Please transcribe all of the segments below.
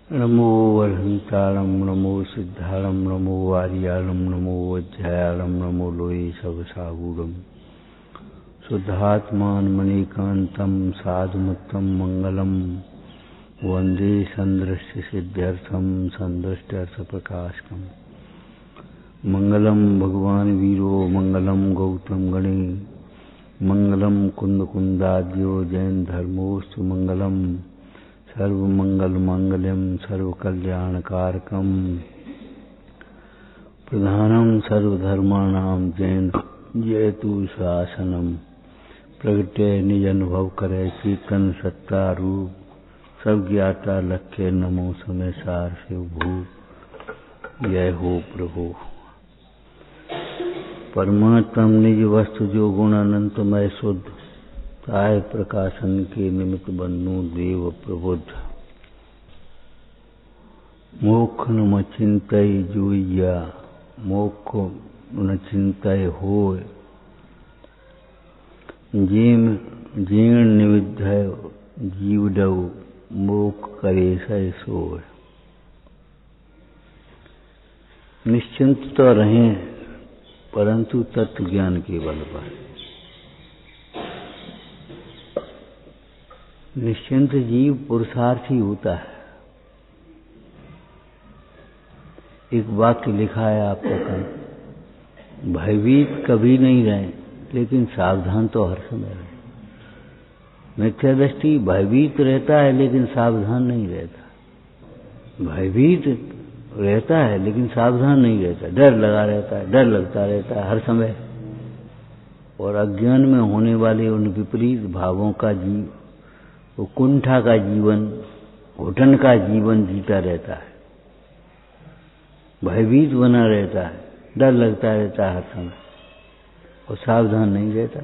नमो वरहंताणं नमो सिद्धाणं नमो वार्याणं नमो वज्रायाणं नमो लोये सवसागूढं शुद्धात्मानमनेकान्तं साधुमुत्तम मंगलम वंदे संदृश्य सिद्ध्यर्थम संदृष्ट्यर्थप्रकाशकम् मंगलम भगवान वीरो मंगलम गौतम गणे मंगलम कुंद कुंदाद्यो जैन धर्मोस्तु मंगलम सर्वमंगल मांगल्यम सर्वकल्याणकारकम प्रधानम सर्वधर्माणां जैन जयतु शासनम प्रगटे निज अनुभव करे कीर्तन सत्ता रूप सब ज्ञाता लक्ष्य नमो समय सार शिव भूप जय हो प्रभु। परमात्म निज वस्तु जो गुण अनंतमय शुद्ध ताय प्रकाशन के निमित्त बन्नु देव प्रबुद्ध मोक्ष न चिंतय जोइया मोक्ष न चिंतय होय जीर्ण निविद्धय जीवडव मोक्ष करे सय सोय। निश्चिंत तो रहें परंतु तत्व ज्ञान के बल पर। निश्चिंत जीव पुरुषार्थी होता है। एक वाक्य लिखा है आपका कल, भयभीत कभी नहीं रहे लेकिन सावधान तो हर समय रहे। मिथ्या दृष्टि भयभीत रहता है लेकिन सावधान नहीं रहता। भयभीत रहता है लेकिन सावधान नहीं रहता, डर लगा रहता है, डर लगता रहता है हर समय। और अज्ञान में होने वाले उन विपरीत भावों का जीव वो कुंठा का जीवन, घुटन का जीवन जीता रहता है, भयभीत बना रहता है, डर लगता रहता है हर समय और सावधान नहीं रहता।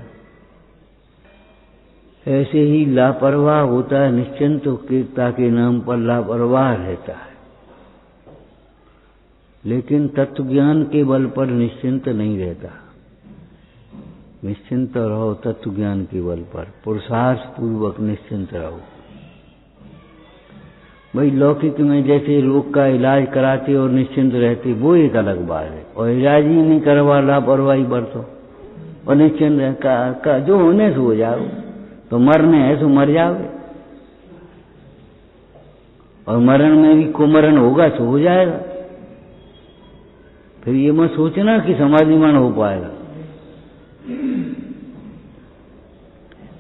ऐसे ही लापरवाह होता है, निश्चिंतता के नाम पर लापरवाह रहता है, लेकिन तत्व ज्ञान के बल पर निश्चिंत नहीं रहता। निश्चिंत रहो तत्व ज्ञान के बल पर, पुरुषार्थ पूर्वक निश्चिंत रहो। भाई लौकिक में जैसे रोग का इलाज कराते और निश्चिंत रहते वो एक अलग बात है, और इलाज ही नहीं करवा लापरवाही बरतो और निश्चिंत रह जो होने से हो जाओ, तो मरने है तो मर जाओगे, और मरण में भी कुमरण होगा तो हो जाएगा। फिर ये मत सोचना कि समाधिमान हो पाएगा।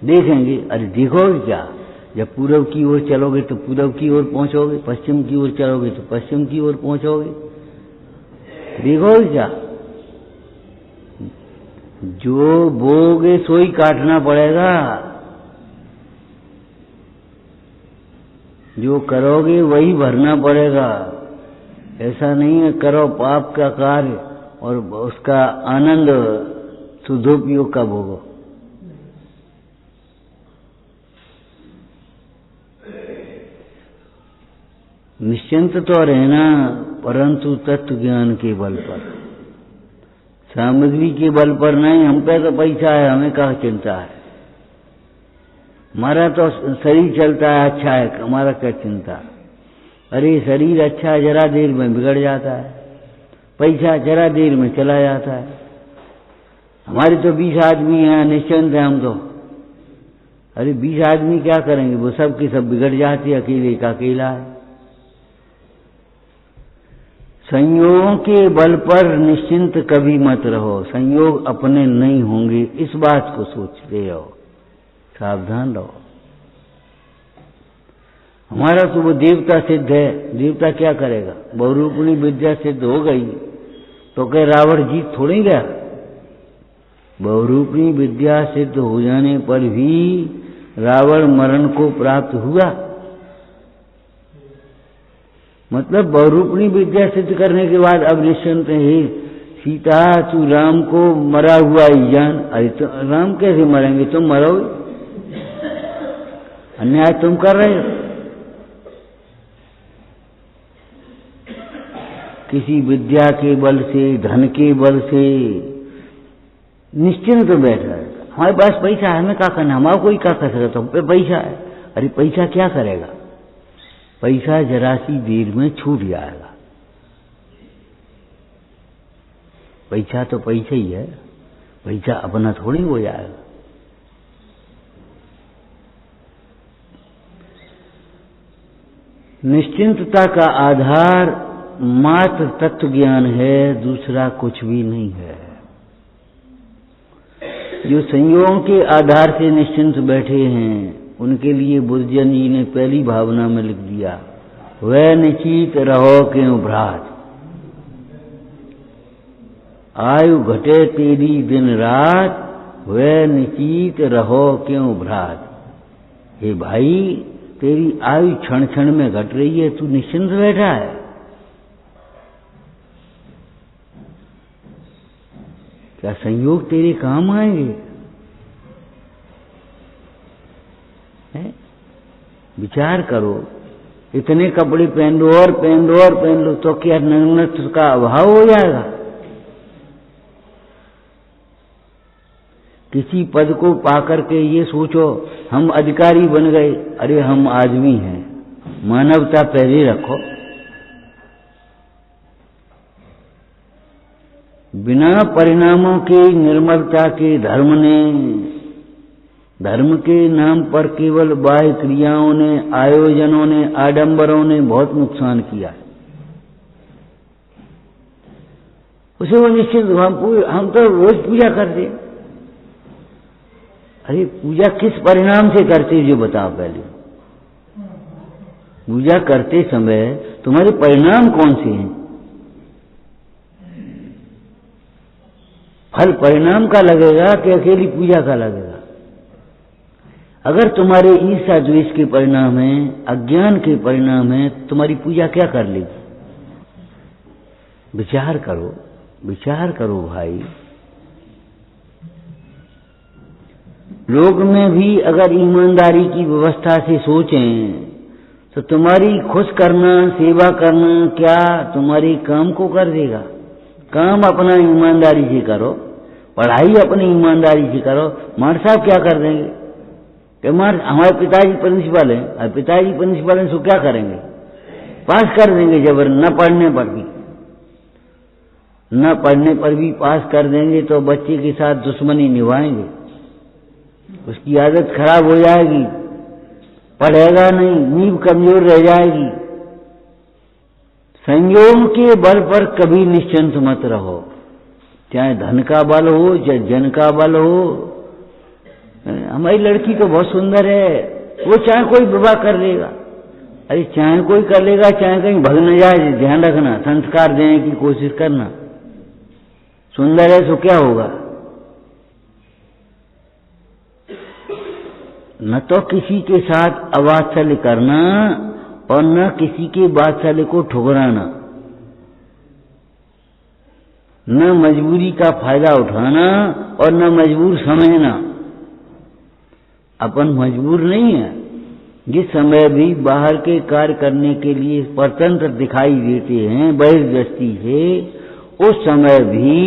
देखेंगे, अरे देखोगे क्या, जब पूरब की ओर चलोगे तो पूरब की ओर पहुंचोगे, पश्चिम की ओर चलोगे तो पश्चिम की ओर पहुंचोगे। देखोगे क्या, जो बोगे सोई काटना पड़ेगा, जो करोगे वही भरना पड़ेगा। ऐसा नहीं है करो पाप का कार्य और उसका आनंद शुद्धोपयोग का भोगो। निश्चिंत तो रहना परंतु तत्व ज्ञान के बल पर, सामग्री के बल पर नहीं। हम पे तो पैसा है, हमें क्या चिंता है, हमारा तो शरीर चलता है, अच्छा है, हमारा क्या चिंता। अरे शरीर अच्छा जरा देर में बिगड़ जाता है, पैसा जरा देर में चला जाता है। हमारे तो 20 आदमी हैं, निश्चिंत हैं हम तो। अरे 20 आदमी क्या करेंगे, वो सब की सब बिगड़ जाती है, अकेले का अकेला है। संयोगों के बल पर निश्चिंत कभी मत रहो, संयोग अपने नहीं होंगे, इस बात को सोचते रहो, सावधान रहो। हमारा तो वो देवता सिद्ध है, देवता क्या करेगा, बहुरूपणी विद्या सिद्ध हो गई तो क्या रावण जीत थोड़ी गया। बहुरूपणी विद्या सिद्ध हो जाने पर भी रावण मरण को प्राप्त हुआ। मतलब बहुरूपणी विद्या सिद्ध करने के बाद अब निश्चिंत है, सीता तू राम को मरा हुआ ही जान। अरे तो राम कैसे मरेंगे, तुम मरोगे, अन्याय तुम कर रहे हो। किसी विद्या के बल से, धन के बल से निश्चिंत बैठा है। हमारे पास पैसा है, हमें क्या करना, हमारा कोई क्या कर सकता, हम पे पैसा है। अरे पैसा क्या करेगा, पैसा जरा सी देर में छूट जाएगा। पैसा तो पैसा ही है, पैसा अपना थोड़ी हो जाएगा। निश्चिंतता का आधार मात्र तत्व ज्ञान है, दूसरा कुछ भी नहीं है। जो संयोगों के आधार से निश्चिंत बैठे हैं, उनके लिए बुद्धजन जी ने पहली भावना में लिख दिया, वह निश्चित रहो क्यों भ्रात, आयु घटे तेरी दिन रात, वह निश्चित रहो क्यों भ्रात। हे भाई, तेरी आयु क्षण क्षण में घट रही है, तू निश्चिंत बैठा है। क्या संयोग तेरे काम आएंगे? विचार करो, इतने कपड़े पहन लो और पहन लो और पहन लो, तो क्या नग्नत्व का अभाव हो जाएगा? किसी पद को पाकर के ये सोचो हम अधिकारी बन गए, अरे हम आदमी हैं, मानवता पहले रखो। बिना परिणामों के निर्मलता के धर्म के नाम पर केवल बाह्य क्रियाओं ने, आयोजनों ने, आडंबरों ने बहुत नुकसान किया। उसे वो निश्चित हम तो रोज पूजा करते। अरे पूजा किस परिणाम से करते जो बताओ पहले। पूजा करते समय तुम्हारे परिणाम कौन से हैं? फल परिणाम का लगेगा कि अकेली पूजा का लगेगा? अगर तुम्हारे ईर्ष्या द्वेष के परिणाम है, अज्ञान के परिणाम है, तुम्हारी पूजा क्या कर लेगी? विचार करो, विचार करो भाई। लोक में भी अगर ईमानदारी की व्यवस्था से सोचें तो तुम्हारी खुश करना, सेवा करना क्या तुम्हारे काम को कर देगा? काम अपना ईमानदारी से करो, पढ़ाई अपनी ईमानदारी से करो। मार साहब क्या कर देंगे कि हमारे पिताजी प्रिंसिपल हैं, और पिताजी प्रिंसिपल हैं, सो क्या करेंगे? पास कर देंगे जबर, न पढ़ने पर भी, न पढ़ने पर भी पास कर देंगे तो बच्चे के साथ दुश्मनी निभाएंगे, उसकी आदत खराब हो जाएगी, पढ़ेगा नहीं, नींव कमजोर रह जाएगी। संयोग के बल पर कभी निश्चिंत मत रहो, चाहे धन का बल हो, चाहे जन का बल हो। हमारी लड़की तो बहुत सुंदर है, वो चाहे कोई विवाह कर लेगा, अरे चाहे कोई कर लेगा, चाहे कहीं भग न जाए, ध्यान रखना, संस्कार देने की कोशिश करना। सुंदर है तो क्या होगा? न तो किसी के साथ अवात्सल्य करना और न किसी के वात्सल्य को ठुकराना, न मजबूरी का फायदा उठाना और न मजबूर समझना। अपन मजबूर नहीं है। जिस समय भी बाहर के कार्य करने के लिए स्वतंत्र दिखाई देते हैं बहिर्दृष्टि से, उस समय भी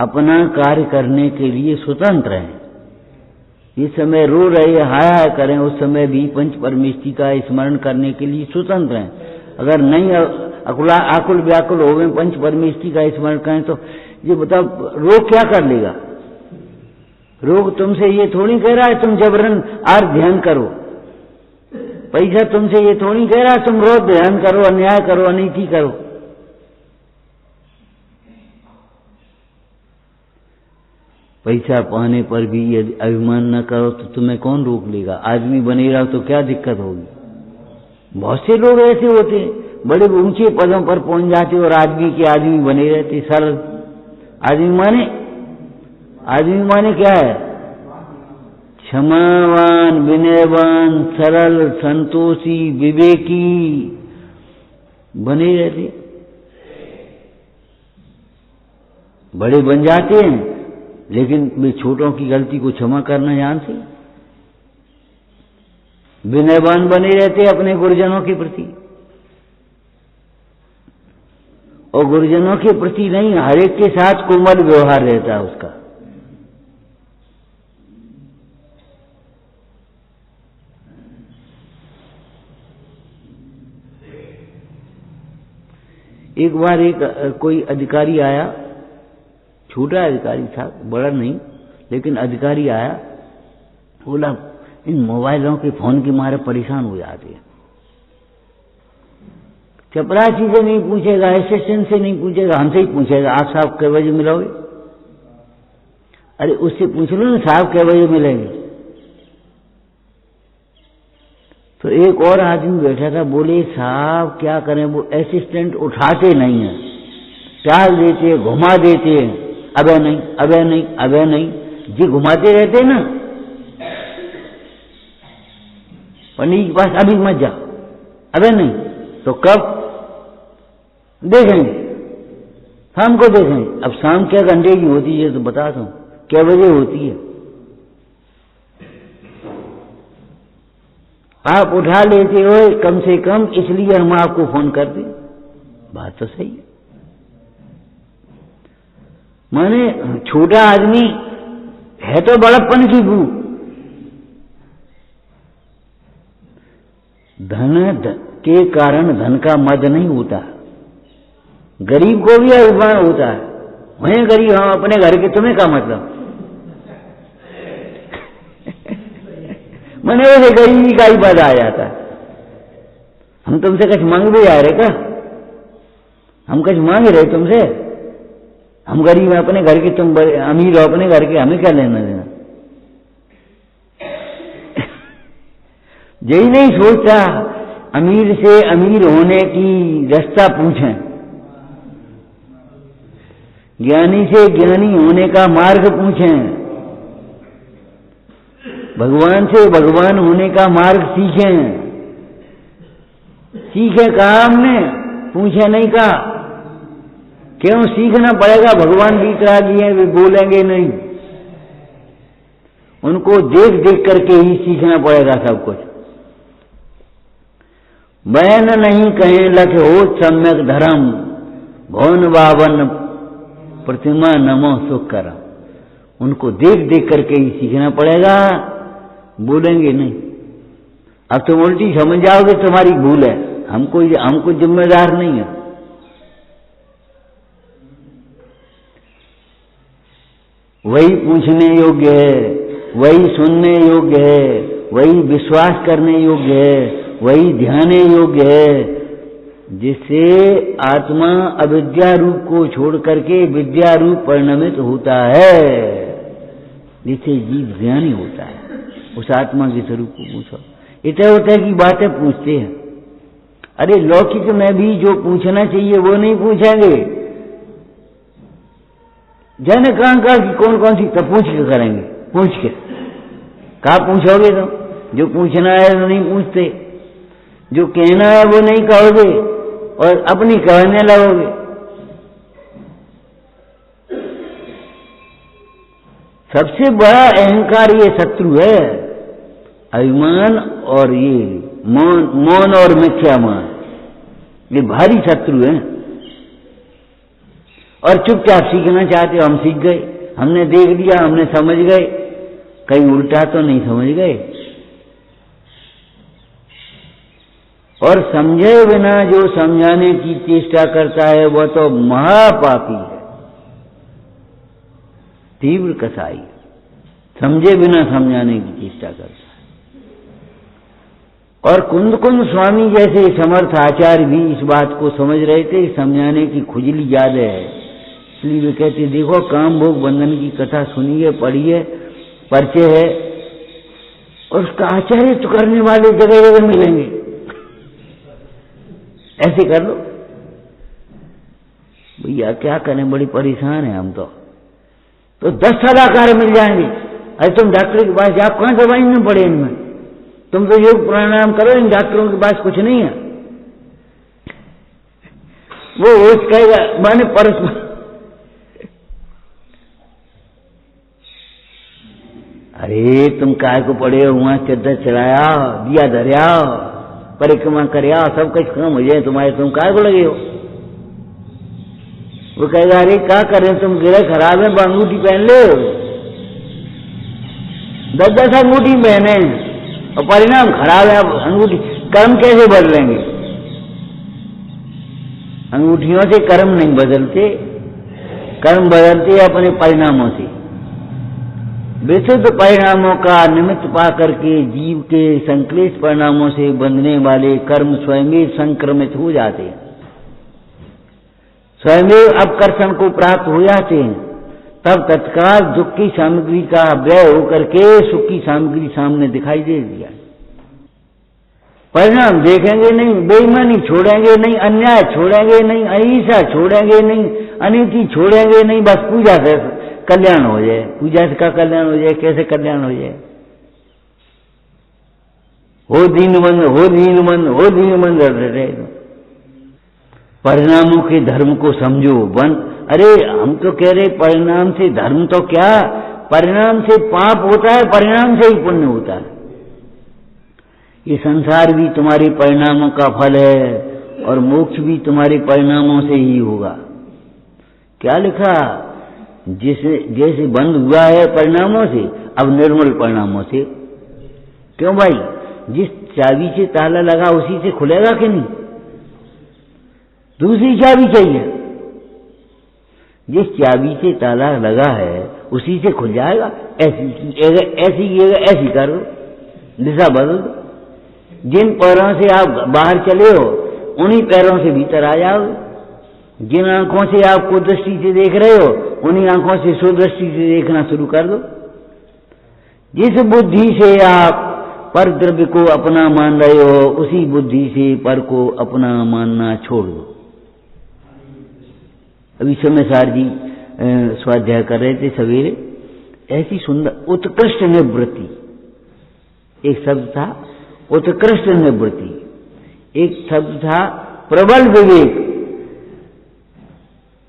अपना कार्य करने के लिए स्वतंत्र हैं। जिस समय रो रहे हाय हाय करें, उस समय भी पंच परमेष्टि का स्मरण करने के लिए स्वतंत्र हैं। अगर नहीं आकुल व्याकुल हो गए, पंच परमेष्टि का स्मरण करें, तो ये बताओ रोग क्या कर लेगा? रोग तुमसे ये थोड़ी कह रहा है तुम जबरन आर ध्यान करो। पैसा तुमसे ये थोड़ी कह रहा है तुम रोज ध्यान करो, अन्याय करो, अनीति करो। पैसा पाने पर भी यदि अभिमान न करो तो तुम्हें कौन रोक लेगा? आदमी बने रहो तो क्या दिक्कत होगी? बहुत से लोग ऐसे होते हैं, बड़े ऊंचे पदों पर पहुंच जाते और आदमी के आदमी बने रहते। सरल आदमी माने क्या है? क्षमावान, विनयवान, सरल, संतोषी, विवेकी बने रहते। बड़े बन जाते हैं लेकिन वे छोटों की गलती को क्षमा करना जानते। विनयवान बने रहते अपने गुरुजनों के प्रति, और गुरुजनों के प्रति नहीं, हर एक के साथ कोमल व्यवहार रहता है उसका। एक बार कोई अधिकारी आया, छोटा अधिकारी था, बड़ा नहीं, लेकिन अधिकारी आया, बोला इन मोबाइलों के फोन के मारे परेशान हो जाते हैं। चपरासी से नहीं पूछेगा, असिस्टेंट से नहीं पूछेगा, हमसे ही पूछेगा, आप साहब कै बजे मिलोगे? अरे उससे पूछ लो ना, साहब कै बजे मिलेंगे? तो एक और आदमी बैठा था, बोले साहब क्या करें, वो असिस्टेंट उठाते नहीं है, टाल देते, घुमा देते हैं, अबे नहीं, अबे नहीं, अबे नहीं, जी घुमाते रहते ना। पंडित के पास अभी मत जा, अबे नहीं, तो कब देखेंगे? शाम को देखेंगे। अब शाम क्या घंटे की होती है तो बता दो, क्या बजे होती है? आप उठा लेते हो कम से कम, इसलिए हम आपको फोन करते। बात तो सही है। माने छोटा आदमी है तो बड़प्पन की भू। धन के कारण धन का मद नहीं होता, गरीब को भी अभिमान होता है। वहीं गरीब, हम अपने घर के, तुम्हें क्या मतलब? मैंने वैसे गरीबी का ही पद आ जाता है। हम तुमसे कुछ मांग भी आ रहे क्या? हम कुछ मांग रहे तुमसे? हम गरीब हैं अपने घर के, तुम अमीर हो अपने घर के, हमें क्या लेना देना? यही नहीं सोचता अमीर से अमीर होने की रास्ता पूछें, ज्ञानी से ज्ञानी होने का मार्ग पूछें, भगवान से भगवान होने का मार्ग सीखें। सीखे कहा हमने, पूछे नहीं कहा। क्यों सीखना पड़ेगा? भगवान बीतरागी हैं, वे बोलेंगे नहीं, उनको देख देख करके ही सीखना पड़ेगा सब कुछ। बैन नहीं कहें लख हो सम्यक धर्म, भवन बावन प्रतिमा नमो सुख करम। उनको देख देख करके ही सीखना पड़ेगा, बोलेंगे नहीं। अब तुम उल्टी समझ जाओगे तुम्हारी भूल है, हमको जिम्मेदार नहीं है। वही पूछने योग्य है, वही सुनने योग्य है, वही विश्वास करने योग्य है, वही ध्यान योग्य है, जिससे आत्मा अविद्या रूप को छोड़ करके विद्या रूप परिणमित होता है, जिससे जीव ज्ञानी होता है। उस आत्मा के स्वरूप को पूछो। इतने होते की बातें पूछते हैं। अरे लौकिक में भी जो पूछना चाहिए वो नहीं पूछेंगे। जाने कहाँ कि कौन कौन सी तब पूछ के करेंगे, पूछ के कहा पूछोगे? तो जो पूछना है वो नहीं पूछते, जो कहना है वो नहीं कहोगे और अपनी कहने लगोगे। सबसे बड़ा अहंकार ये शत्रु है, अभिमान और ये मौन और मिथ्या मान, ये भारी शत्रु है। और चुपचाप सीखना चाहते हो, हम सीख गए, हमने देख लिया, हमने समझ गए, कहीं उल्टा तो नहीं समझ गए। और समझे बिना जो समझाने की चेष्टा करता है वह तो महापापी है, तीव्र कसाई। समझे बिना समझाने की चेष्टा करता है। और कुंद स्वामी जैसे समर्थ आचार्य भी इस बात को समझ रहे थे, समझाने की खुजली ज्यादा है, इसलिए वे कहते देखो काम भोग बंधन की कथा सुनिए, पढ़िए, परिचय है, और उसका आचार्य तो करने वाले जगह जगह मिलेंगे। ऐसे कर लो भैया, क्या करें, बड़ी परेशान है हम तो 10 सलाहकार मिल जाएंगे। अरे तुम डॉक्टर के पास जाओ, कौन दवाई में पड़े इनमें, तुम तो योग प्राणायाम करो, इन डॉक्टरों के पास कुछ नहीं है। वो कहेगा मैंने परस, अरे तुम काय को पड़े हो, वहां चद्दर चढ़ाया, दिया धरिया, परिक्रमा करया, सब कुछ काम हो जाए तुम्हारे, तुम काय को लगे हो? वो कहेगा अरे क्या करें, तुम गिरे खराब है, अंगूठी पहन लो, 10-10 अंगूठी पहने और परिणाम खराब है, अंगूठी कर्म कैसे बदलेंगे? अंगूठियों से कर्म नहीं बदलते, कर्म बदलते अपने परिणामों से। विशुद्ध परिणामों का निमित्त पाकर के जीव के संक्लेश परिणामों से बंधने वाले कर्म स्वयं संक्रमित हो जाते हैं, स्वयं अपकर्षण को प्राप्त हो जाते हैं। तब तत्काल दुख की सामग्री का व्यय होकर के सुख की सामग्री सामने दिखाई दे दिया। परिणाम देखेंगे नहीं, बेईमानी छोड़ेंगे नहीं, अन्याय छोड़ेंगे नहीं, अहिंसा छोड़ेंगे नहीं, अनीति छोड़ेंगे नहीं, बस पूजा से कल्याण हो जाए, पूजा से का कल्याण हो जाए, कैसे कल्याण हो जाए? हो दीनबंद, हो दीनबंद, हो दीनबंद रहे। परिणामों के धर्म को समझो। अरे हम तो कह रहे परिणाम से धर्म तो क्या, परिणाम से पाप होता है, परिणाम से ही पुण्य होता है। ये संसार भी तुम्हारे परिणामों का फल है और मोक्ष भी तुम्हारे परिणामों से ही होगा। क्या लिखा? जैसे बंद हुआ है परिणामों से, अब निर्मल परिणामों से। क्यों भाई? जिस चाबी से ताला लगा उसी से खुलेगा कि नहीं? दूसरी चाबी चाहिए। जिस चाबी से ताला लगा है उसी से खुल जाएगा। ऐसी करो, दिशा बदल दो। जिन पैरों से आप बाहर चले हो उन्हीं पैरों से भीतर आ जाओ। जिन आंखों से आप कुदृष्टि से देख रहे हो उन्हीं आंखों से सुदृष्टि से देखना शुरू कर दो। जिस बुद्धि से आप पर द्रव्य को अपना मान रहे हो उसी बुद्धि से पर को अपना मानना छोड़ दो। अभी समय सार जी स्वाध्याय कर रहे थे सवेरे, ऐसी सुंदर उत्कृष्ट निवृत्ति, एक शब्द था उत्कृष्ट निवृत्ति, एक शब्द था प्रबल विवेक।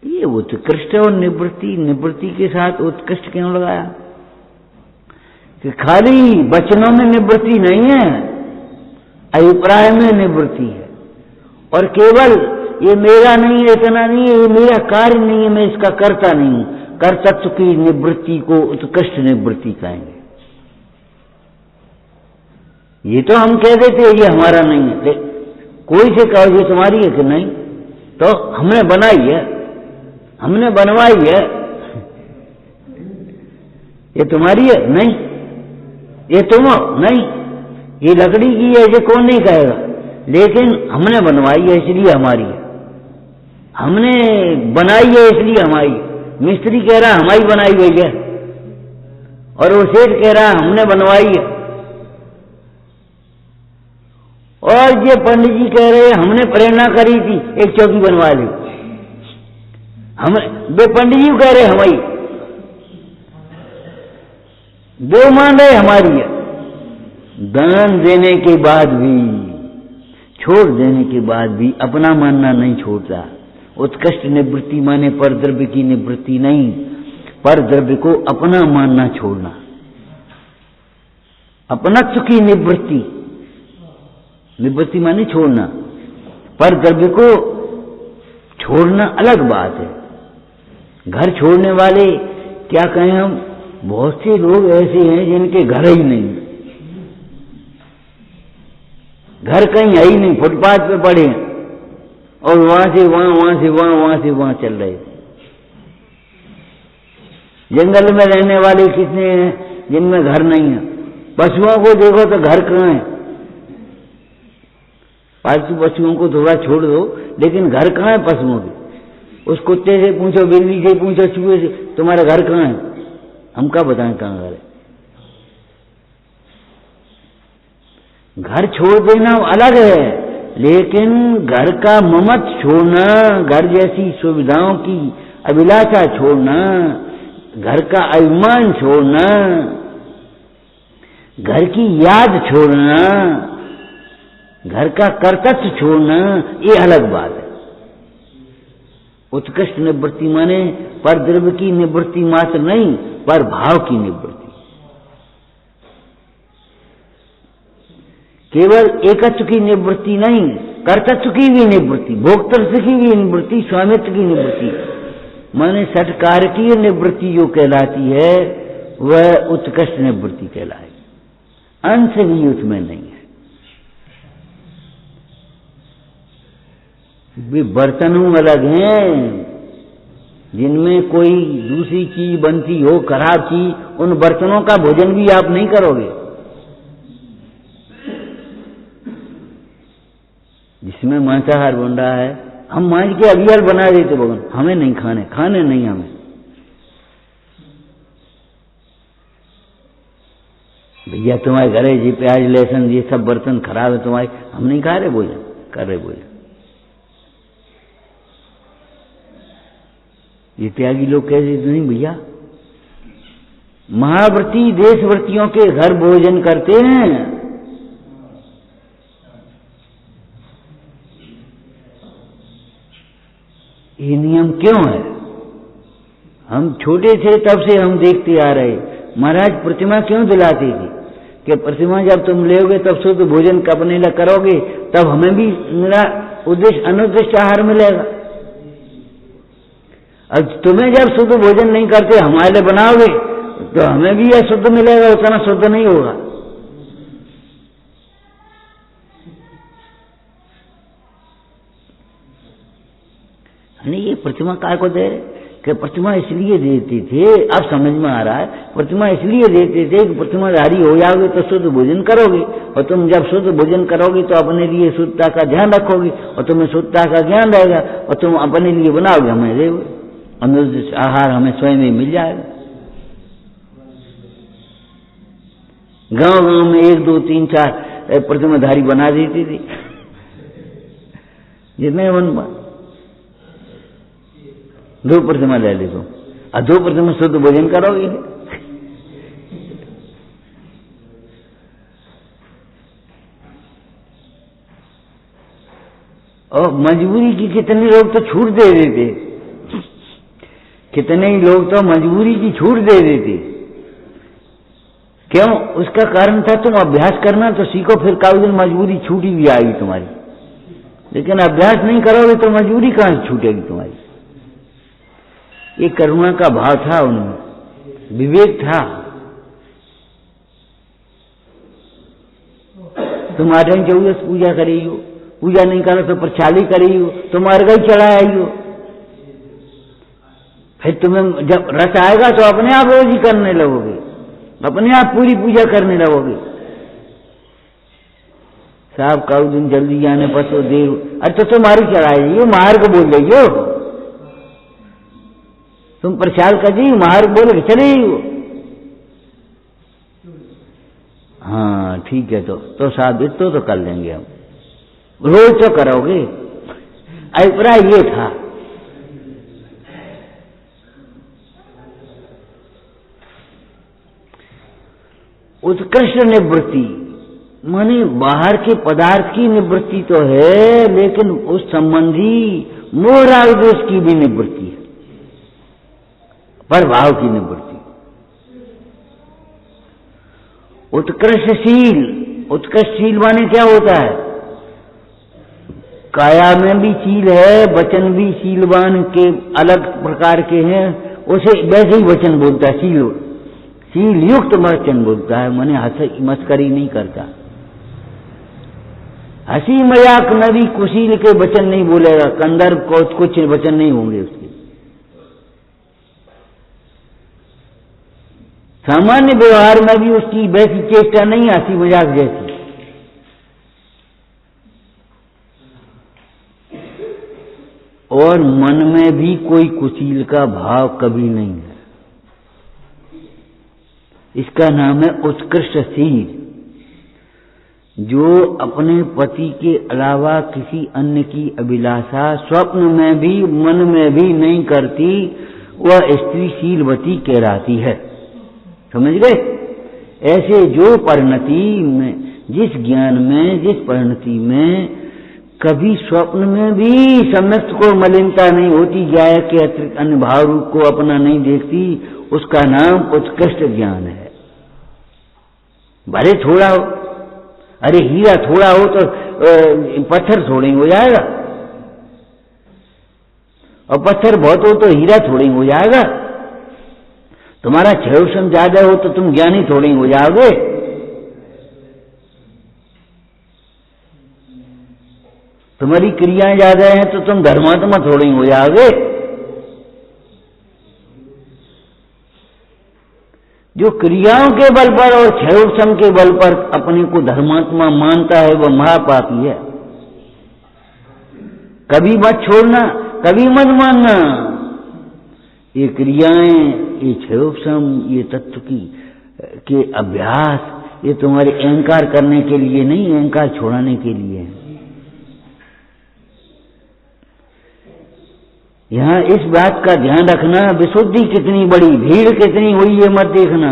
ये उत्कृष्ट और निवृत्ति के साथ उत्कृष्ट क्यों लगाया? कि खाली वचनों में निवृत्ति नहीं है, अभिप्राय में निवृत्ति है। और केवल ये मेरा नहीं है, इतना नहीं है, ये मेरा कार्य नहीं है, मैं इसका करता नहीं हूं, कर्तृत्व की निवृत्ति को उत्कृष्ट निवृत्ति कहेंगे। ये तो हम कह देते ये हमारा नहीं है, कोई से कहो ये तुम्हारी है कि नहीं, तो हमने बनाई है, हमने बनवाई है, ये तुम्हारी है नहीं, ये तुम हो नहीं, ये लकड़ी की है, ये कौन नहीं कहेगा, लेकिन हमने बनवाई है इसलिए हमारी है, हमने बनाई है इसलिए हमारी। मिस्त्री कह रहा हमारी बनाई हुई है और वो सेठ कह रहा हमने बनवाई है, और ये पंडित जी कह रहे हमने प्रेरणा करी थी एक चौकी बनवा ली, हम वे पंडित जी कह रहे हमारी, दो मान रहे हमारी है। दान देने के बाद भी, छोड़ देने के बाद भी अपना मानना नहीं छोड़ता। उत्कृष्ट निवृत्ति माने पर द्रव्य की निवृत्ति नहीं, पर द्रव्य को अपना मानना छोड़ना, अपनत्व की निवृत्ति। निवृत्ति माने छोड़ना, पर द्रव्य को छोड़ना अलग बात है। घर छोड़ने वाले क्या कहें हम, बहुत से लोग ऐसे हैं जिनके घर ही नहीं, घर कहीं है ही नहीं, फुटपाथ पे पड़े हैं और वहां से वहां, वहां से वहां, वहां से वहां चल रहे। जंगल में रहने वाले कितने हैं जिनमें घर नहीं है। पशुओं को देखो तो घर कहाँ है, पालतू पशुओं को थोड़ा छोड़ दो, लेकिन घर कहाँ है पशुओं के? उस कुत्ते से पूछो, बिल्ली से पूछो, चूहे से, तुम्हारा घर कहाँ है? हम क्या बताएं कहाँ घर है? घर छोड़ देना अलग है, लेकिन घर का ममत छोड़ना, घर जैसी सुविधाओं की अभिलाषा छोड़ना, घर का अभिमान छोड़ना, घर की याद छोड़ना, घर का कर्तव्य छोड़ना, ये अलग बात है। उत्कृष्ट निवृत्ति माने पर द्रव्य की निवृत्ति मात्र नहीं, पर भाव की निवृत्ति। केवल एकत्व की निवृत्ति नहीं, कर्तृत्व की भी निवृत्ति, भोक्तृत्व की भी निवृत्ति, स्वामित्व की निवृत्ति, माने षटकारकीय निवृत्ति जो कहलाती है वह उत्कृष्ट निवृत्ति कहलाएगी। अंश भी उसमें नहीं है। वे बर्तनों अलग हैं, जिनमें कोई दूसरी चीज बनती हो, खराब चीज, उन बर्तनों का भोजन भी आप नहीं करोगे। जिसमें मांसाहार बन रहा है, हम मांझ के अगियार बना देते भगवान, हमें नहीं खाने नहीं हमें। भैया तुम्हारे घरे जी प्याज लहसुन ये सब बर्तन खराब है तुम्हारे, हम नहीं खा रहे भोजन, कर रहे भोजन। ये त्यागी लोग कैसे? नहीं भैया, महाव्रती देशव्रतियों के घर भोजन करते हैं। ये नियम क्यों है? हम छोटे थे तब से हम देखते आ रहे। महाराज प्रतिमा क्यों दिलाती थी कि प्रतिमा जब तुम लेोगे तब शुद्ध भोजन अपने लिए करोगे, तब हमें भी मेरा उद्देश्य अनुद्देश्य आहार मिलेगा। अब तुम्हें जब शुद्ध भोजन नहीं करते हमारे लिए बनाओगे तो हमें भी यह शुद्ध मिलेगा, उतना शुद्ध नहीं होगा। नहीं, ये प्रतिमा काय को दे कि प्रतिमा इसलिए देते थे, अब समझ में आ रहा है, प्रतिमा इसलिए देते थे कि प्रतिमाधारी हो जाओगे तो शुद्ध भोजन करोगे, और तुम जब शुद्ध भोजन करोगे तो अपने लिए शुद्धता का ध्यान रखोगे, और तुम्हें शुद्धता का ज्ञान रहेगा, और तुम अपने लिए बनाओगे, हमें देोगे, अनुद्देश्य आहार हमें स्वयं ही मिल जाएगा। गांव गांव में 1 2 3 4 प्रतिमाधारी बना देती थी, जितने मन 2 प्रतिमा ले ली तुम, और 2 प्रतिमा शुद्ध भोजन करोगे। और मजबूरी की कितने लोग तो छूट दे देते, कितने ही लोग तो मजबूरी की छूट दे देते। क्यों? उसका कारण था तुम अभ्यास करना तो सीखो, फिर काउ दिन मजबूरी छूटी भी आएगी तुम्हारी। लेकिन अभ्यास नहीं करोगे तो मजबूरी कहां से छूटेगी तुम्हारी? ये करुणा का भाव था उनमें, विवेक था। तुम 8 पूजा करी हो, पूजा नहीं करो तो प्रचाली करी हो, तुम अर्घ चढ़ाई हो, फिर तुम्हें जब रस आएगा तो अपने आप रोज ही करने लगोगे, अपने आप पूरी पूजा करने लगोगे। साहब कल दिन जल्दी आने पर तो देर, अच्छा तुम अर्घ चढ़ाई हो, मार्ग बोल रही हो, तुम प्रसाद कर दी, मार्ग बोल के चले ही हो। हाँ ठीक है, तो साबित तो कर लेंगे हम, रोज तो करोगे। अभिप्राय ये था। उत्कृष्ट निवृत्ति माने बाहर के पदार्थ की निवृत्ति तो है, लेकिन उस संबंधी मोह राग द्वेष की भी निवृत्ति है, प्रभाव की निवृत्ति। उत्कृष्टशील, उत्कृष्टशील माने क्या होता है? काया में भी शील है, वचन भी शीलवान के अलग प्रकार के हैं, उसे वैसे ही वचन बोलता है, शील युक्त वचन बोलता है, माने हंसी मस्करी नहीं करता, हंसी मजाक में भी कुशील के वचन नहीं बोलेगा, कंदर्प को कुछ वचन नहीं होंगे उसके। सामान्य व्यवहार में भी उसकी वैसी चेष्टा नहीं, हंसी मजाक जैसी। और मन में भी कोई कुशील का भाव कभी नहीं है। इसका नाम है उत्कृष्टशील, जो अपने पति के अलावा किसी अन्य की अभिलाषा स्वप्न में भी मन में भी नहीं करती, वह स्त्री शीलवती कहलाती है। समझ गए? ऐसे जो परिणति में, जिस ज्ञान में, जिस परिणति में कभी स्वप्न में भी सम्यक्त को मलिनता नहीं होती, ज्ञाय के अतिरिक्त अन्य भाव रूप को अपना नहीं देखती, उसका नाम उत्कृष्ट ज्ञान है। भले थोड़ा हो, अरे हीरा थोड़ा हो तो पत्थर थोड़े हो जाएगा, और पत्थर बहुत हो तो हीरा थोड़े हो जाएगा। तुम्हारा क्षयोषण ज्यादा हो तो तुम ज्ञानी थोड़े हो जाओगे। तुम्हारी क्रियाएं ज्यादा हैं तो तुम धर्मात्मा थोड़ी हो जाओगे। जो क्रियाओं के बल पर और क्षयोपशम के बल पर अपने को धर्मात्मा मानता है वह महापापी है। कभी मत छोड़ना, कभी मत मानना। ये क्रियाएं, ये क्षयोपशम, ये तत्व के अभ्यास, ये तुम्हारे अहंकार करने के लिए नहीं, अहंकार छोड़ाने के लिए है। यहां इस बात का ध्यान रखना, विशुद्धि कितनी बड़ी, भीड़ कितनी हुई ये मत देखना,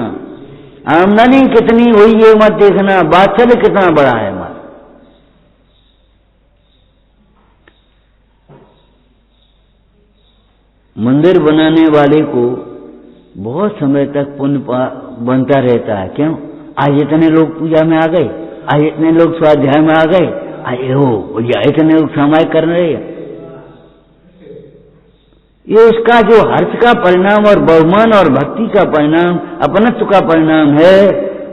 आमदनी कितनी हुई ये मत देखना, बादशाह कितना बड़ा है मत। मंदिर बनाने वाले को बहुत समय तक पुण्य बनता रहता है। क्यों? आज इतने लोग पूजा में आ गए, आज इतने लोग स्वाध्याय में आ गए, आए हो भैया इतने लोग सामायिक कर रहे हैं। ये उसका जो हर्ष का परिणाम और बहुमान और भक्ति का परिणाम, अपनत्व का परिणाम है,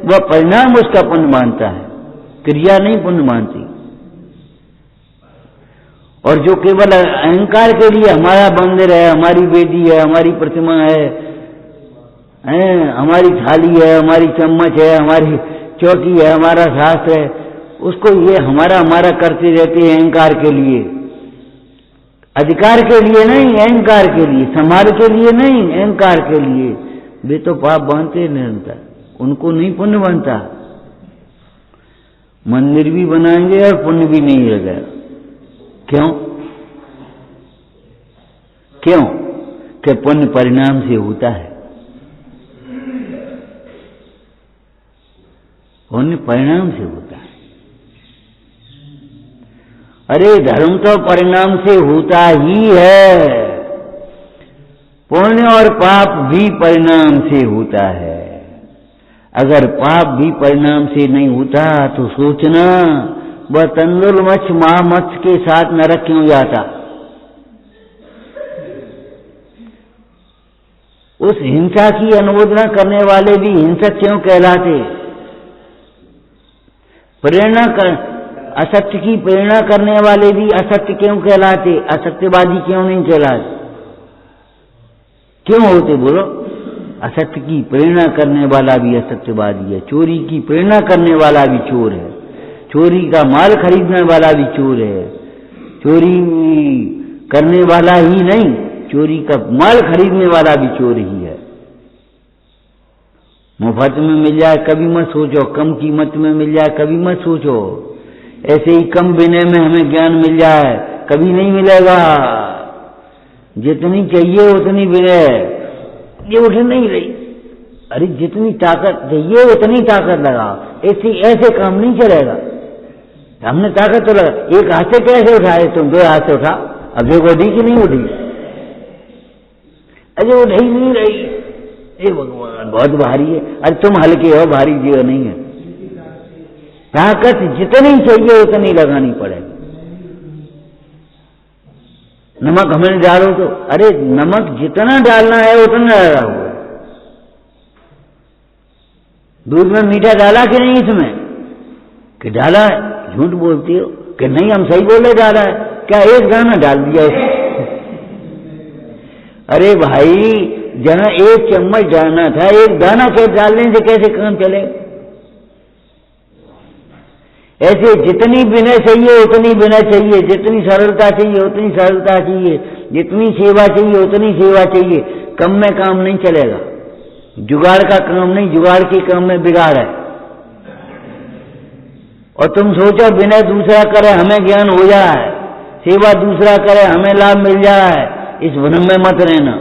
वह परिणाम उसका पुण्य मानता है, क्रिया नहीं पुण्य मानती। और जो केवल अहंकार के लिए हमारा मंदिर है, हमारी वेदी है, हमारी प्रतिमा है, हमारी थाली है, हमारी चम्मच है, हमारी चौकी है, हमारा शास्त्र है, उसको ये हमारा हमारा करते रहते हैं अहंकार के लिए, अधिकार के लिए नहीं, अहंकार के लिए, समाज के लिए नहीं, अहंकार के लिए। वे तो पाप बांधते निरंतर, उनको नहीं पुण्य बनता। मंदिर भी बनाएंगे और पुण्य भी नहीं लगेगा। क्यों? क्यों? कि पुण्य परिणाम से होता है, पुण्य परिणाम से होता है। अरे धर्म तो परिणाम से होता ही है, पुण्य और पाप भी परिणाम से होता है। अगर पाप भी परिणाम से नहीं होता तो सोचना वह तंदुल मत्स्य महामत्स्य के साथ नरक क्यों जाता? उस हिंसा की अनुमोदना करने वाले भी हिंसक क्यों कहलाते? प्रेरणा कर असत्य की प्रेरणा करने वाले भी असत्य क्यों कहलाते? असत्यवादी क्यों नहीं कहलाते? क्यों होते बोलो? असत्य की प्रेरणा करने वाला भी असत्यवादी है, चोरी की प्रेरणा करने वाला भी चोर है, चोरी का माल खरीदने वाला भी चोर है, चोरी करने वाला ही नहीं, चोरी का माल खरीदने वाला भी चोर ही है। मुफ्त में मिल जाए कभी मत सोचो, कम कीमत में मिल जाए कभी मत सोचो, ऐसे ही कम विनय में हमें ज्ञान मिल जाए कभी नहीं मिलेगा। जितनी चाहिए उतनी विनय ये उठ नहीं रही। अरे जितनी ताकत चाहिए उतनी ताकत लगाओ, ऐसे काम नहीं चलेगा। हमने ताकत तो लगा, एक हाथ से कैसे उठाए तुम? दो हाथ से उठा, अब एक उठी कि नहीं उठी? अरे उठ ही नहीं रही। ये भगवान बहुत भारी है। अरे तुम हल्के हो, भारी जीव नहीं है। ताकत जितनी चाहिए उतनी लगानी पड़ेगी। नमक हमें डालो तो, अरे नमक जितना डालना है उतना डाला हुआ। दूध में मीठा डाला कि नहीं इसमें? कि डाला है? झूठ बोलती हो कि नहीं हम सही बोले डाला है। क्या एक दाना डाल दिया इसमें? अरे भाई जहां एक चम्मच डालना था, एक दाना के डालने से कैसे काम चले? ऐसे जितनी विनय चाहिए उतनी विनय चाहिए, जितनी सरलता चाहिए उतनी सरलता चाहिए, जितनी सेवा चाहिए उतनी सेवा चाहिए। कम में काम नहीं चलेगा, जुगाड़ का काम नहीं, जुगाड़ के काम में बिगाड़ है। और तुम सोचो विनय दूसरा करे हमें ज्ञान हो जाए, सेवा दूसरा करे हमें लाभ मिल जाए, इस भ्रम में मत रहना।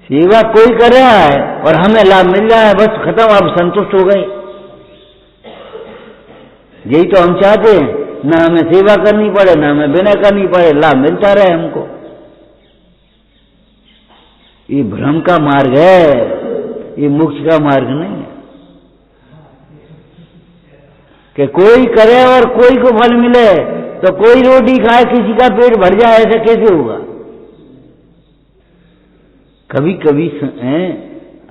सेवा कोई कर रहा है और हमें लाभ मिल रहा है, बस खत्म, अब संतुष्ट हो गए। यही तो हम चाहते हैं, ना हमें सेवा करनी पड़े ना हमें विनय करनी पड़े, लाभ मिलता रहे हमको। ये भ्रम का मार्ग है, ये मोक्ष का मार्ग नहीं है कि कोई करे और कोई को फल मिले। तो कोई रोटी खाए किसी का पेट भर जाए, ऐसा कैसे होगा? कभी कभी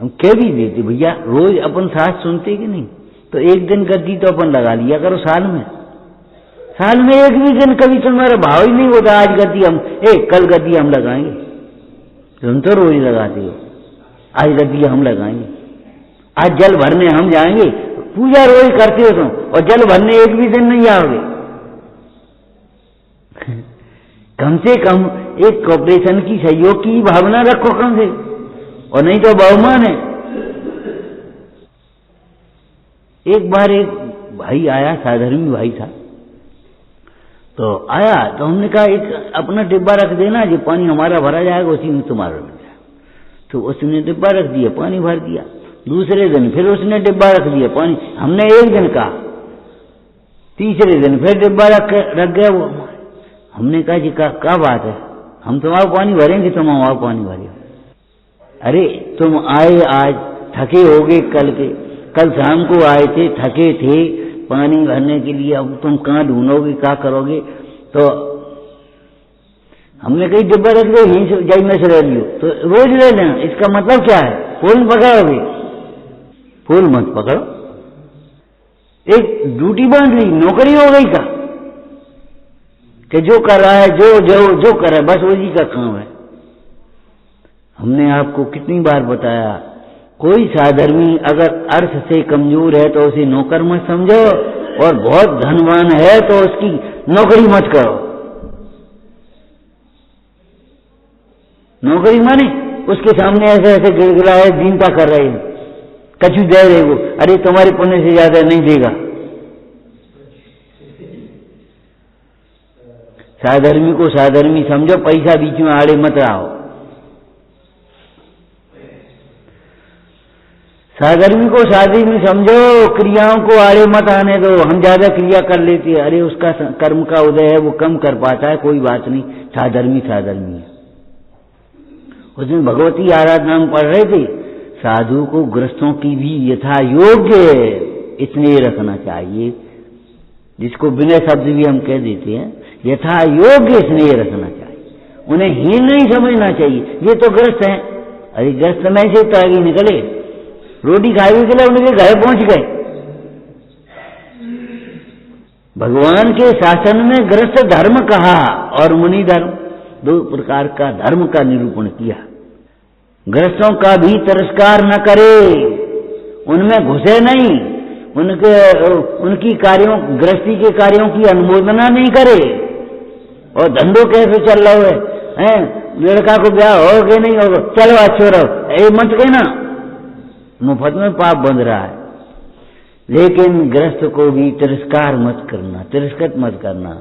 हम कह भी देते भैया, रोज अपन साथ सुनते कि नहीं तो एक दिन गद्दी तो अपन लगा लिया करो साल में एक भी दिन कभी तुम्हारा भाव ही नहीं होता आज गद्दी हम कल गद्दी हम लगाएंगे। तुम तो रोज लगाते हो, आज गद्दी हम लगाएंगे, आज जल भरने हम जाएंगे। पूजा रोज करते हो तुम और जल भरने एक भी दिन नहीं आओगे। कम से कम एक कॉर्पोरेशन की सहयोग की भावना रखो कम से, और नहीं तो बहुमान है। एक बार एक भाई आया, साधर्मी भाई था, तो आया तो हमने कहा एक अपना डिब्बा रख देना, जो पानी हमारा भरा जाएगा उसी में तुम्हारा लग जाएगा। तो उसने डिब्बा रख दिया, पानी भर दिया। दूसरे दिन फिर उसने डिब्बा रख दिया, पानी, हमने एक दिन कहा, तीसरे दिन फिर डिब्बा रख गया वो। हमने कहा जी क्या बात है, हम तुम्हारा पानी भरेंगे, तुम हमारा पानी भरे। अरे तुम आए आज थके होगे, कल शाम को आए थे, थके थे पानी भरने के लिए, अब तुम कहाँ ढूंढोगे, क्या करोगे? तो हमने कहीं डिब्बा रख दो, यहीं जाई में से ले लियो, तो रोज ले लेना। इसका मतलब क्या है? फूल पकड़ोगे, फूल मत पकड़ो। एक ड्यूटी बांध ली, नौकरी हो गई का कि जो कर रहा है, जो कर रहा है बस उसी का काम है। हमने आपको कितनी बार बताया, कोई साधर्मी अगर अर्थ से कमजोर है तो उसे नौकर मत समझो, और बहुत धनवान है तो उसकी नौकरी मत करो। नौकरी माने उसके सामने ऐसे ऐसे गिड़गिड़ा है, दीनता कर रहे हैं, कछु दे रहे वो, अरे तुम्हारे पुण्य से ज्यादा नहीं देगा। साधर्मी को साधर्मी समझो, पैसा बीच में आड़े मत आओ। साधर्मी को साधर्मी समझो, क्रियाओं को आड़े मत आने दो। हम ज्यादा क्रिया कर लेते हैं, अरे उसका कर्म का उदय है, वो कम कर पाता है, कोई बात नहीं, साधर्मी है। उसमें भगवती आराधना में पढ़ रहे थे, साधु को गृहस्थों की भी यथा योग्य स्नेह रखना चाहिए, जिसको बिना शब्द भी हम कह देते हैं, यथा योग्य स्नेह रखना चाहिए। उन्हें हीन नहीं समझना चाहिए, ये तो गृहस्थ हैं। अरे गृहस्थ में से तो आगे निकले, रोटी खाने के लिए उनके घर पहुंच गए। भगवान के शासन में गृहस्थ धर्म कहा और मुनि धर्म, दो प्रकार का धर्म का निरूपण किया। गृहस्थों का भी तिरस्कार न करे, उनमें घुसे नहीं, उनकी कार्यों, गृहस्थी के कार्यों की अनुमोदना नहीं करे। और धंधो कैसे चल रहा है, लड़का को ब्याह हो गया नहीं होगा, चलो अच्छो रहो, ये मत कहना, मुफ्त में पाप बंध रहा है। लेकिन गृहस्थ को भी तिरस्कार मत करना, तिरस्कृत मत करना।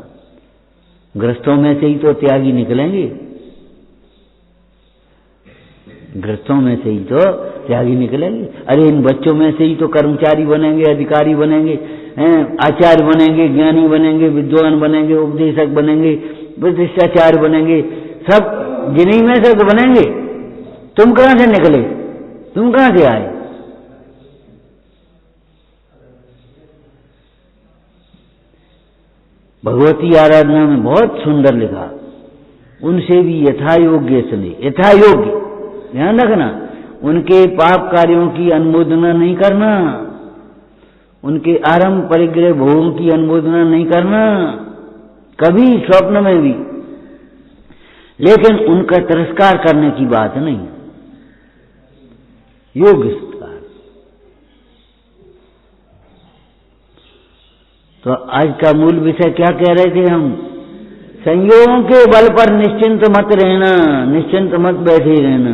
गृहस्थों में से ही तो त्यागी निकलेंगे, गृहस्थों में से ही तो त्यागी निकलेंगे। अरे इन बच्चों में से ही तो कर्मचारी बनेंगे, अधिकारी बनेंगे, आचार्य बनेंगे, ज्ञानी बनेंगे, विद्वान बनेंगे, उपदेशक बनेंगे, विशिष्टाचार्य बनेंगे, सब जिन्हीं में से तो बनेंगे। तुम कहां से निकले, तुम कहां से आए? भगवती आराधना में बहुत सुंदर लिखा, उनसे भी यथा योग्य स्नेह, यथा योग्य, ध्यान रखना, उनके पाप कार्यों की अनुमोदना नहीं करना, उनके आरंभ परिग्रह भोगों की अनुमोदना नहीं करना, कभी स्वप्न में भी। लेकिन उनका तिरस्कार करने की बात नहीं, योग्य सत्कार। तो आज का मूल विषय क्या कह रहे थे हम? संयोगों के बल पर निश्चिंत मत रहना, निश्चिंत मत बैठे रहना।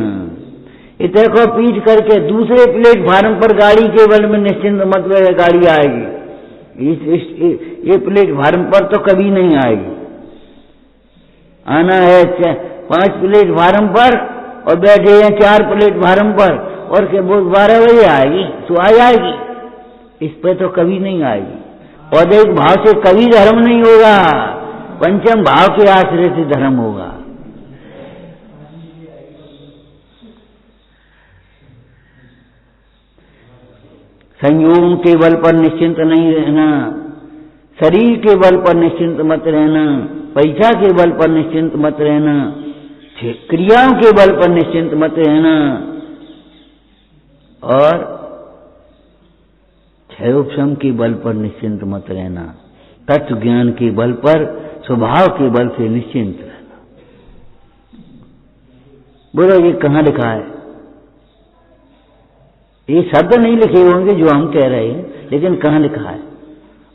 इतने को पीट करके दूसरे प्लेटफार्म पर गाड़ी के बल में निश्चिंत मत बैठे, गाड़ी आएगी, ये प्लेटफार्म पर तो कभी नहीं आएगी। आना है 5 प्लेटफार्म पर और बैठे हैं 4 प्लेटफार्म पर, और के 12 बजे आएगी तो आ जाएगी, इस पे तो कभी नहीं आएगी। और एक भाव से कभी धर्म नहीं होगा, पंचम भाव के आश्रय से धर्म होगा। संयोगों के बल पर निश्चिंत नहीं रहना, शरीर के बल पर निश्चिंत मत रहना, पैसा के बल पर निश्चिंत मत रहना, क्रियाओं के बल पर निश्चिंत मत रहना, और क्षयोपशम के बल पर निश्चिंत मत रहना, तत्व ज्ञान के बल पर, स्वभाव के बल से निश्चिंत रहना। बोलो ये कहाँ लिखा है? ये शब्द नहीं लिखे होंगे जो हम कह रहे हैं, लेकिन कहाँ लिखा है?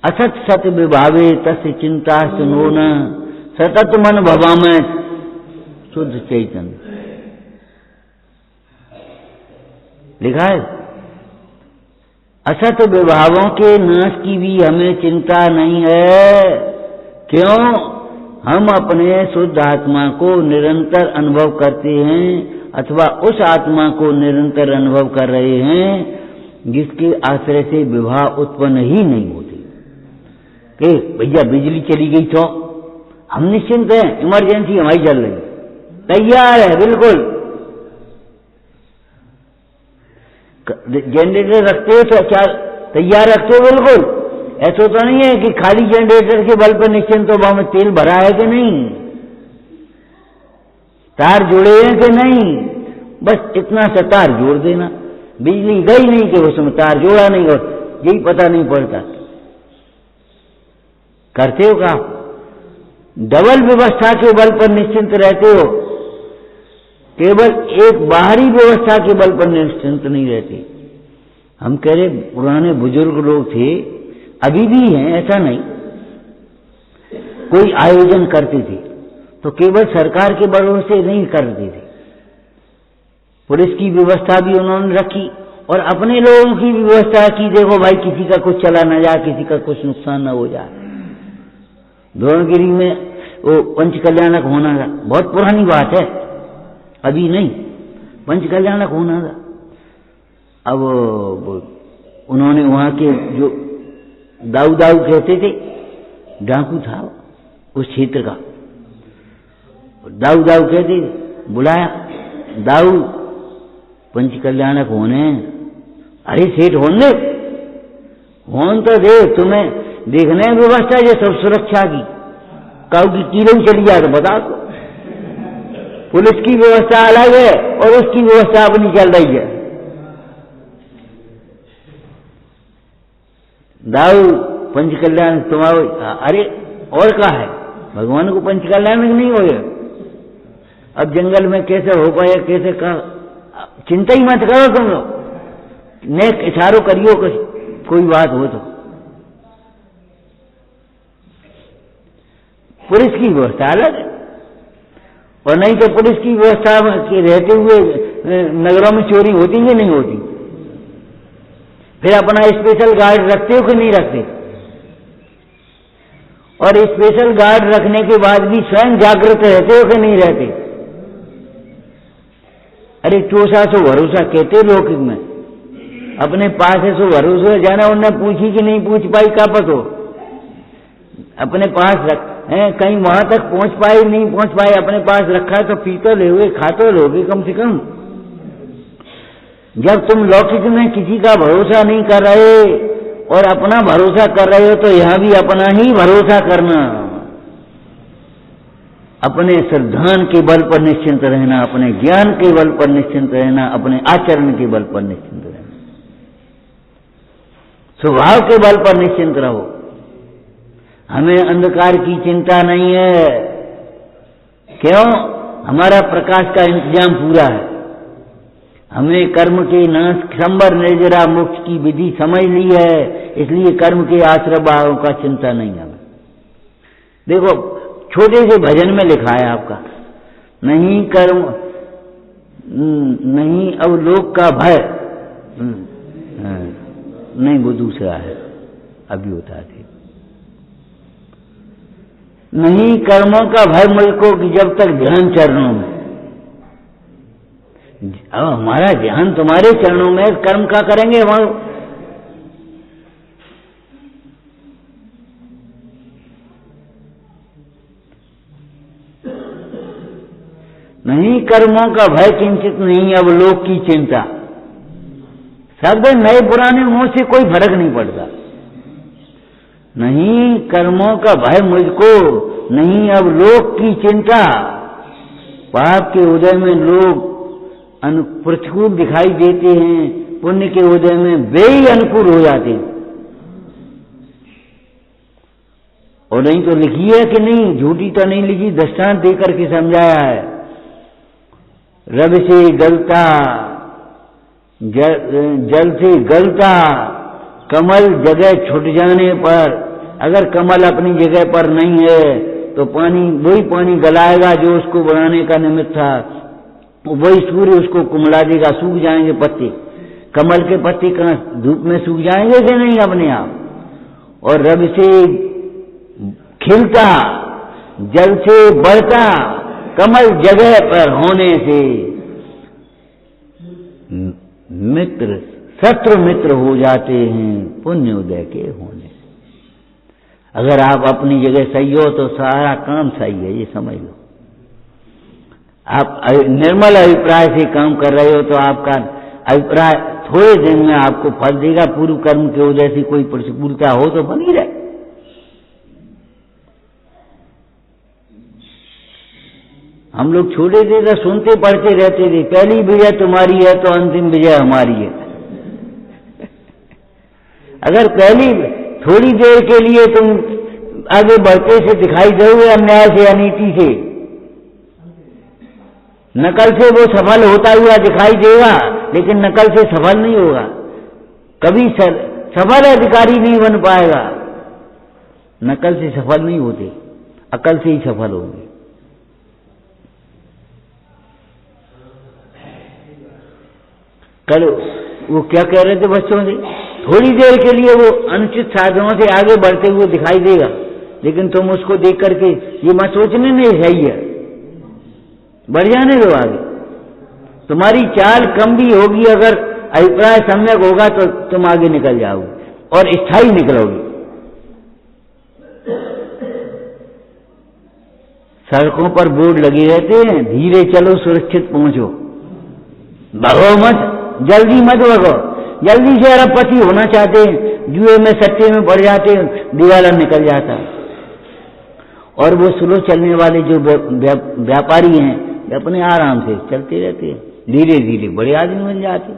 असत सत विभावे तस्य चिंता सुनो न, सतत मन भवा में शुद्ध चैतन्य, लिखा है। असत विभावों के नाश की भी हमें चिंता नहीं है। क्यों? हम अपने शुद्ध आत्मा को निरंतर अनुभव करते हैं, अथवा उस आत्मा को निरंतर अनुभव कर रहे हैं जिसके आश्रय से विभाव उत्पन्न ही नहीं होते। कि भैया बिजली चली गई तो हम निश्चिंत हैं, इमरजेंसी हमारी चल रही, तैयार है बिल्कुल। जनरेटर रखते हो तो क्या तैयार रखते हो? बिल्कुल। ऐसा तो नहीं है कि खाली जनरेटर के बल पर निश्चिंत हो, वहां में तेल भरा है कि नहीं, तार जुड़े हैं कि नहीं, बस इतना सा तार जोड़ देना। बिजली गई नहीं कि उसमें तार जोड़ा नहीं, और यही पता नहीं पड़ता। करते हो क्या? डबल व्यवस्था के बल पर निश्चिंत रहते हो, केवल एक बाहरी व्यवस्था के बल पर निश्चिंत नहीं रहते। हम कह रहे पुराने बुजुर्ग लोग थे, अभी भी हैं, ऐसा नहीं, कोई आयोजन करते थे तो केवल सरकार के भरोसे नहीं करते थे, पुलिस की व्यवस्था भी उन्होंने रखी और अपने लोगों की भी व्यवस्था की। देखो भाई किसी का कुछ चला न जाए, किसी का कुछ नुकसान न हो जाए। द्रोणगिरी में वो पंचकल्याणक होना था, बहुत पुरानी बात है, अभी नहीं, पंचकल्याणक होना था। अब उन्होंने वहां के जो दाऊ दाऊ कहते थे, डाकू था उस क्षेत्र का, दाऊ दाऊ कहते, बुलाया, दाऊ पंचकल्याणक होने। अरे सेठ होने तो दे, तुम्हें देखने व्यवस्था ये सब सुरक्षा की, काऊ की कीलों चली जाए तो बता दो। पुलिस की व्यवस्था अलग है और उसकी व्यवस्था अपनी चल रही है। दाऊ पंचकल्याण तुम्हारा, अरे और क्या है, भगवान को पंचकल्याण नहीं हो गया। अब जंगल में कैसे हो पाया, कैसे का, चिंता ही मत करो तुम लोग, नेक इशारों करियो कोई बात हो तो। पुलिस की व्यवस्था अलग है, और नहीं तो पुलिस की व्यवस्था के रहते हुए नगरों में चोरी होती है नहीं होती? फिर अपना स्पेशल गार्ड रखते हो कि नहीं रखते? और स्पेशल गार्ड रखने के बाद भी स्वयं जागृत रहते हो कि नहीं रहते? अरे चोसा सो भरोसा कहते लौकिक में, अपने पास है सो भरोसा, जाना उनने पूछी कि नहीं पूछ पाई का पतो, अपने पास रख है, कहीं वहां तक पहुंच पाए नहीं पहुंच पाए, अपने पास रखा है तो पी तो लोगे, खा तो लोगे कम से कम। जब तुम लौकिक में किसी का भरोसा नहीं कर रहे और अपना भरोसा कर रहे हो, तो यहां भी अपना ही भरोसा करना, अपने श्रद्धान के बल पर निश्चिंत रहना, अपने ज्ञान के बल पर निश्चिंत रहना, अपने आचरण के बल पर निश्चिंत रहना, स्वभाव के बल पर निश्चिंत रहो। हमें अंधकार की चिंता नहीं है। क्यों? हमारा प्रकाश का इंतजाम पूरा है। हमने कर्म के नाश संबर निर्जरा मोक्ष की विधि समझ ली है, इसलिए कर्म के आश्रय भावों का चिंता नहीं है। देखो छोटे से भजन में लिखा है आपका, नहीं कर्म नहीं अब लोक का भय, नहीं वो दूसरा है, अभी होता है, नहीं कर्मों का भय मुझको कि जब तक ध्यान चरणों में। अब हमारा ध्यान तुम्हारे चरणों में, कर्म का करेंगे हम? नहीं कर्मों का भय किंचित नहीं, अब लोक की चिंता। शब्द नए पुराने मुंह से कोई फर्क नहीं पड़ता। नहीं कर्मों का भय मुझको नहीं, अब लोक की चिंता। पाप के उदय में लोग प्रतिकूल दिखाई देते हैं, पुण्य के उदय में वे ही अनुकूल हो जाते हैं। और नहीं तो लिखी है कि नहीं, झूठी तो नहीं लिखी, दृष्टांत देकर के समझाया है। रब से गलता, जल से गलता कमल जगह छूट जाने पर, अगर कमल अपनी जगह पर नहीं है तो पानी, वही पानी गलाएगा जो उसको बनाने का निमित्त था, वही सूर्य उसको कुमला देगा, सूख जाएंगे पत्ते। कमल के पत्ते कहाँ धूप में सूख जाएंगे कि नहीं अपने आप? और रब से खिलता, जल से बढ़ता कमल जगह पर होने से मित्र शत्रु मित्र हो जाते हैं पुण्य उदय के होने से। अगर आप अपनी जगह सही हो तो सारा काम सही है, ये समझ लो। आप निर्मल अभिप्राय से काम कर रहे हो तो आपका अभिप्राय थोड़े दिन में आपको फल देगा। पूर्व कर्म के उदय से कोई प्रतिकूलता हो तो बनी रहे। हम लोग छोटे थे तो सुनते पढ़ते रहते थे, पहली विजय तुम्हारी है तो अंतिम विजय हमारी है। अगर पहली थोड़ी देर के लिए तुम आगे बढ़ते से दिखाई दोगे अन्याय से अनीति से, नकल से वो सफल होता हुआ दिखाई देगा, लेकिन नकल से सफल नहीं होगा। कभी सफल अधिकारी नहीं बन पाएगा। नकल से सफल नहीं होते, अकल से ही सफल होंगे। कल वो क्या कह रहे थे बच्चों से, थोड़ी देर के लिए वो अनुचित साधनों से आगे बढ़ते हुए दिखाई देगा, लेकिन तुम उसको देख करके ये मत सोचने नहीं सही है, बढ़ जाने दो आगे। तुम्हारी चाल कम भी होगी, अगर अभिप्राय सम्यक होगा तो तुम आगे निकल जाओगे और स्थायी निकलोगे। सड़कों पर बोर्ड लगे रहते हैं, धीरे चलो सुरक्षित पहुंचो, भगो मत, जल्दी मत भगो। जल्दी से अरबपति होना चाहते हैं, जुए में सट्टे में पड़ जाते हैं, दिवाला निकल जाता। और वो स्लो चलने वाले जो व्यापारी हैं, वे अपने आराम से चलते रहते हैं, धीरे धीरे बड़े आदमी बन जाते।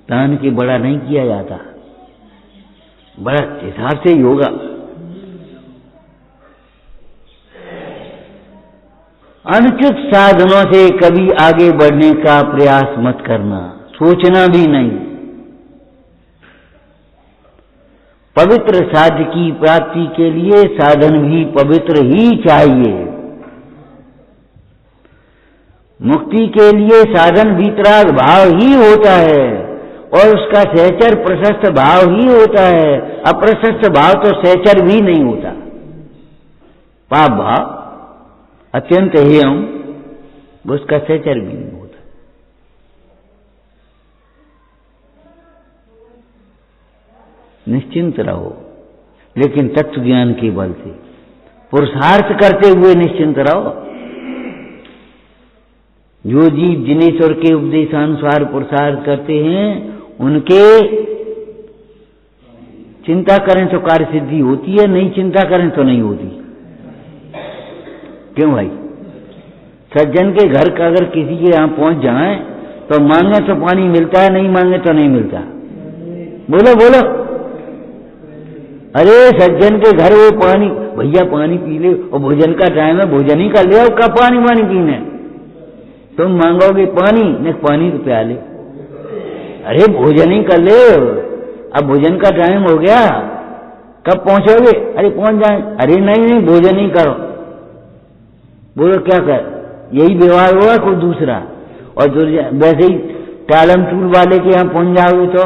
दान के बड़ा नहीं किया जाता, बड़ा हिसाब से ही होगा। अनुचित साधनों से कभी आगे बढ़ने का प्रयास मत करना, सोचना भी नहीं। पवित्र साध्य की प्राप्ति के लिए साधन भी पवित्र ही चाहिए। मुक्ति के लिए साधन भीतराग भाव ही होता है और उसका सहचर प्रशस्त भाव ही होता है। अप्रशस्त भाव तो सहचर भी नहीं होता। पाप भाव अत्यंत हेयम, उसका सहचर भी नहीं होता। निश्चिंत रहो, लेकिन तत्व ज्ञान के बल से पुरुषार्थ करते हुए निश्चिंत रहो। जो जीव जिनेश्वर के उपदेशानुसार पुरुषार्थ करते हैं, उनके चिंता करें तो कार्य सिद्धि होती है, नहीं चिंता करें तो नहीं होती। क्यों भाई? सज्जन के घर का अगर किसी के यहां पहुंच जाए तो मांगे तो पानी मिलता है, नहीं मांगे तो नहीं मिलता। बोलो बोलो। अरे सज्जन के घर वो पानी, भैया पानी पी ले, और भोजन का टाइम है, भोजन ही कर ले, और कब पानी पीने? तुम मांगोगे पानी, नहीं पानी तो प्याले। अरे भोजन ही कर ले, अब भोजन का टाइम हो गया, कब पहुंचोगे? अरे पहुंच जाए। अरे नहीं भोजन ही करो। बोलो क्या कर, यही व्यवहार होगा कोई दूसरा? और जो वैसे ही टालम टूल वाले के यहां पहुंच जाओगे तो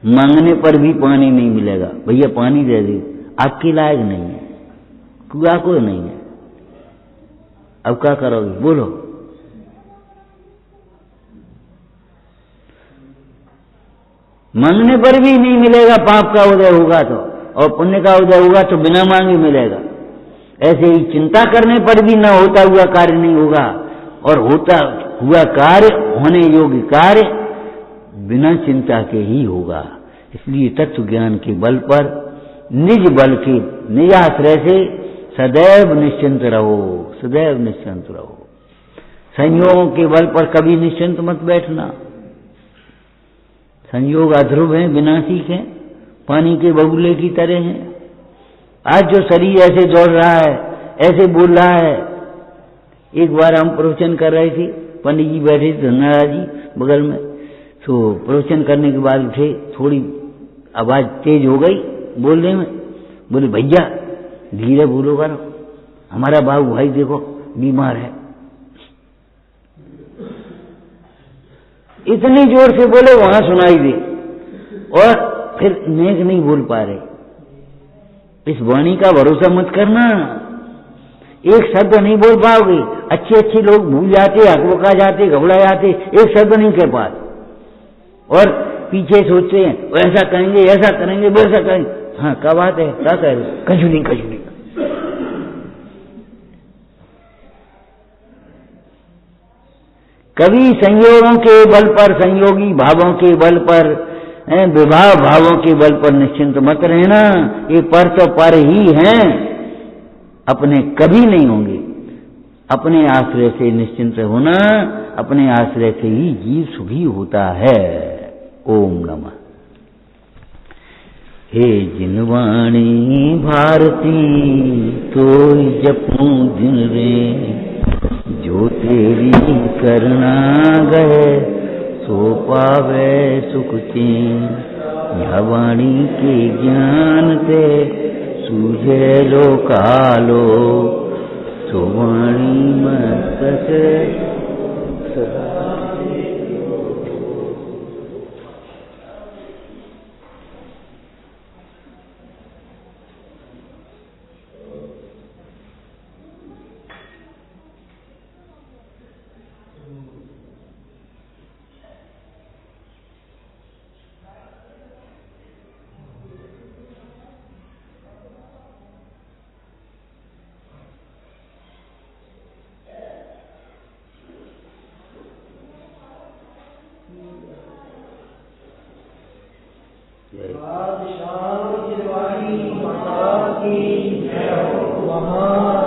मांगने पर भी पानी नहीं मिलेगा। भैया पानी दे दे, आपके लायक नहीं है, कुआ को नहीं है। अब क्या करोगे? बोलो। मांगने पर भी नहीं मिलेगा, पाप का उदय होगा तो, और पुण्य का उदय होगा तो बिना मांगे मिलेगा। ऐसे ही चिंता करने पर भी न होता हुआ कार्य नहीं होगा, और होता हुआ कार्य, होने योग्य कार्य बिना चिंता के ही होगा। इसलिए तत्व ज्ञान के बल पर, निज बल के निजाश्रय से सदैव निश्चिंत रहो, सदैव निश्चिंत रहो। संयोगों के बल पर कभी निश्चिंत मत बैठना। संयोग अध्रुव हैं, विनाशिक हैं, पानी के बबूले की तरह हैं। आज जो शरीर ऐसे दौड़ रहा है, ऐसे बोल रहा है। एक बार हम प्रवचन कर रहे थे, पंडित जी बैठे थे धन्नाराज जी बगल में, तो प्रवचन करने के बाद उठे, थोड़ी आवाज तेज हो गई बोलने में, बोले भैया धीरे बोलो करो, हमारा बाबू भाई देखो बीमार है। इतनी जोर से बोले वहां सुनाई दे, और फिर नेक नहीं बोल पा रहे। इस वाणी का भरोसा मत करना, एक शब्द नहीं बोल पाओगे। अच्छे अच्छे लोग भूल जाते, हकबका जाते, घबरा जाते, एक शब्द नहीं कह पाते, और पीछे सोचते हैं ऐसा करेंगे, ऐसा करेंगे, वैसा करेंगे। हाँ क्या बात है, क्या कह रहे, कछु नहीं कछु नहीं। कभी संयोगों के बल पर, संयोगी भावों के बल पर, विभाव भावों के बल पर निश्चिंत मत रहना। ये पर तो पर ही हैं, अपने कभी नहीं होंगे। अपने आश्रय से निश्चिंत होना, अपने आश्रय से ही जीव सुखी होता है। ओम नमः। हे जिनवाणी भारती तो जपूं दिन रे, जो तेरी करना गए सो पावे सुख चैन। यह वाणी के ज्ञान ते सूझे लो कालो, सो वाणी मस्तक सदा। बादशाह की माता की जय हो।